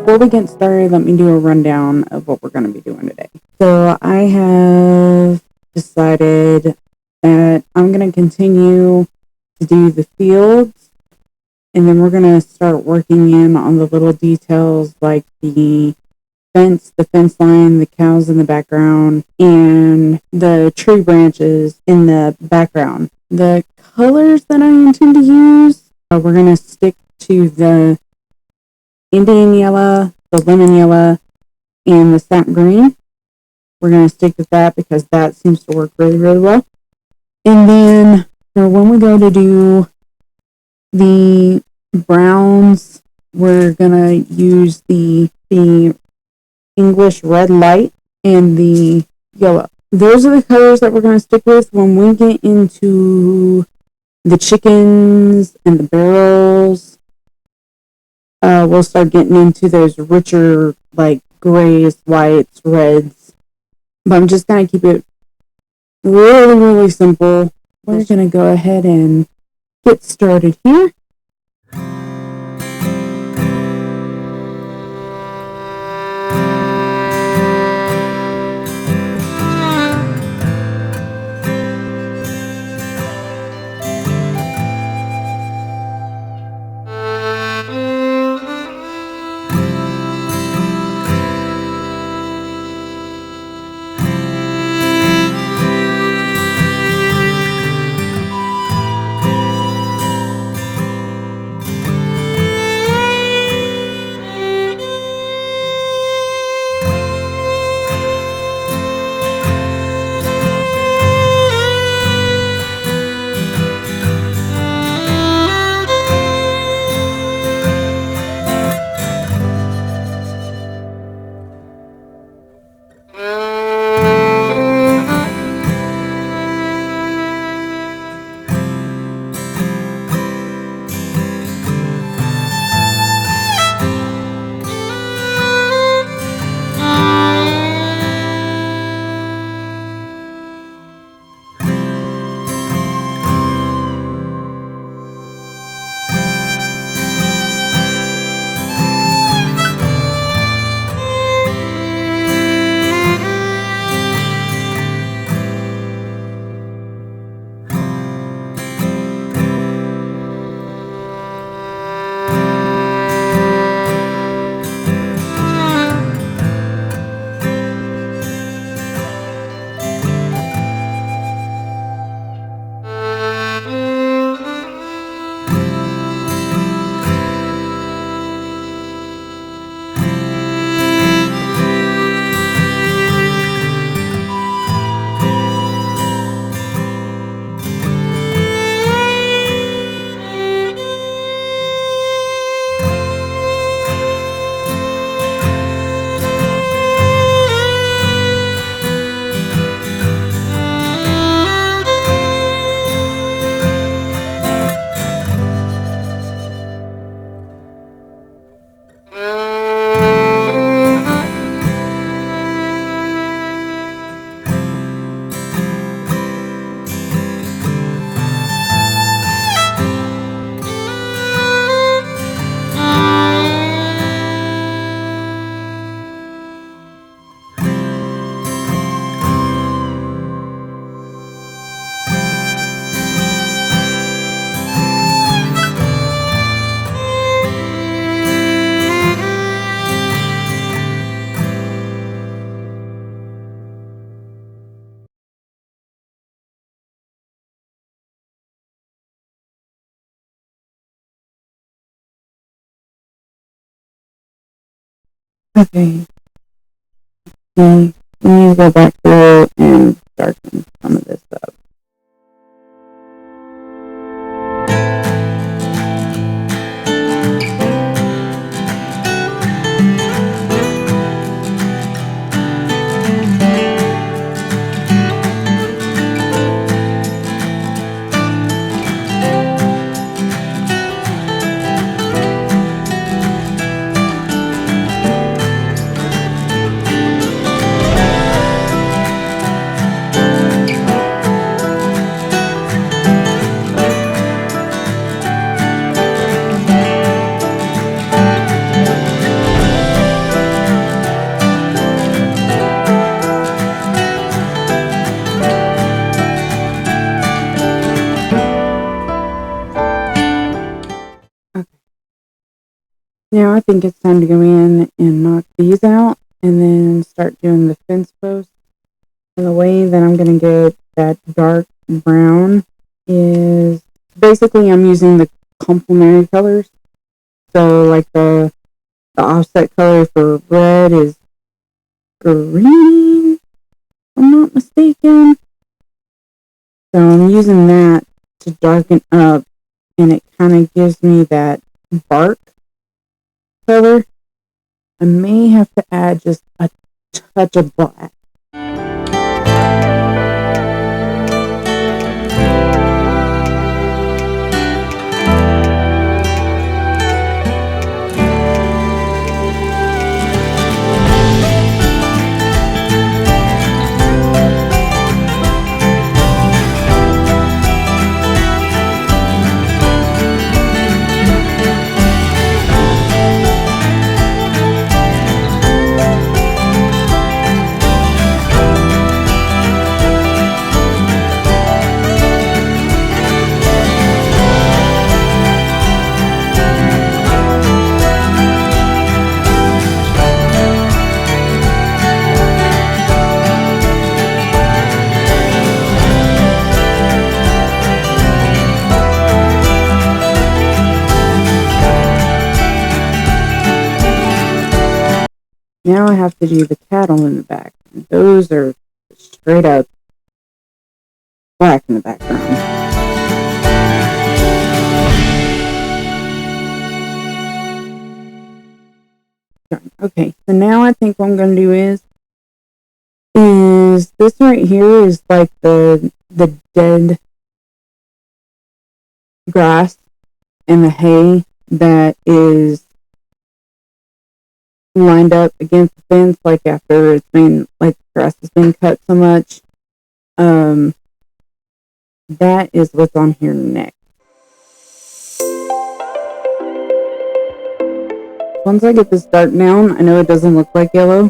before we get started, let me do a rundown of what we're going to be doing today. So I have decided that I'm going to continue to do the fields, and then we're going to start working in on the little details like the fence line, the cows in the background, and the tree branches in the background. The colors that I intend to use, we're going to stick to the Indian yellow, the lemon yellow, and the sap green. We're going to stick with that because that seems to work really, really well. And then for when we go to do the browns, we're going to use the English red light and the yellow. Those are the colors that we're going to stick with. When we get into the chickens and the barrels, we'll start getting into those richer, like grays, whites, reds. But I'm just going to keep it really, really simple. We're going to go ahead and get started here. Okay. Let me go back through and darken some of this up. Now I think it's time to go in and knock these out and then start doing the fence posts. And the way that I'm going to get that dark brown is basically I'm using the complementary colors. So like the offset color for red is green, if I'm not mistaken. So I'm using that to darken up, and it kind of gives me that bark color. I may have to add just a touch of black. Now I have to do the cattle in the back. Those are straight up black in the background. Okay, so now I think what I'm going to do is this right here is like the dead grass and the hay that is lined up against the fence, like after it's been, like the grass has been cut so much. That is what's on here next. Once I get this dark down, I know it doesn't look like yellow,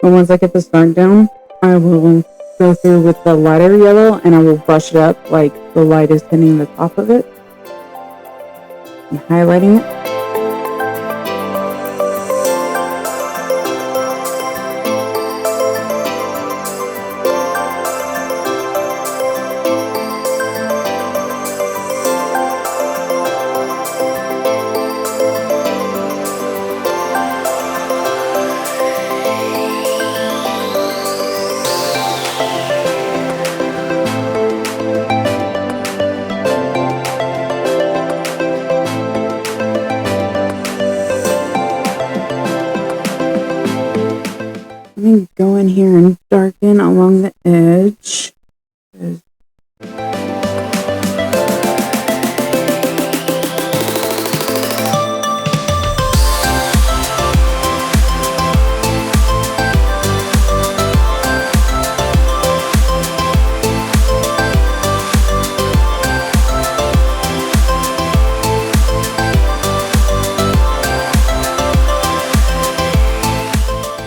but once I get this dark down, I will go through with the lighter yellow and I will brush it up like the light is hitting the top of it and highlighting it. Let me go in here and darken along the edge.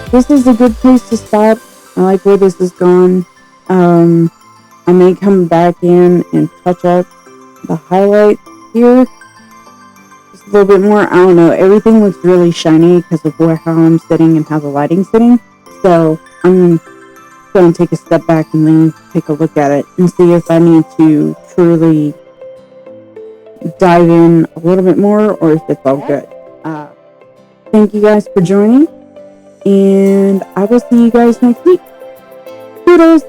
This is a good place to stop. I like where this has gone. I may come back in and touch up the highlight here just a little bit more. I don't know. Everything looks really shiny because of how I'm sitting and how the lighting's sitting. So I'm going to take a step back and then take a look at it and see if I need to truly dive in a little bit more or if it's all good. Thank you guys for joining. And I will see you guys next week. Toodles!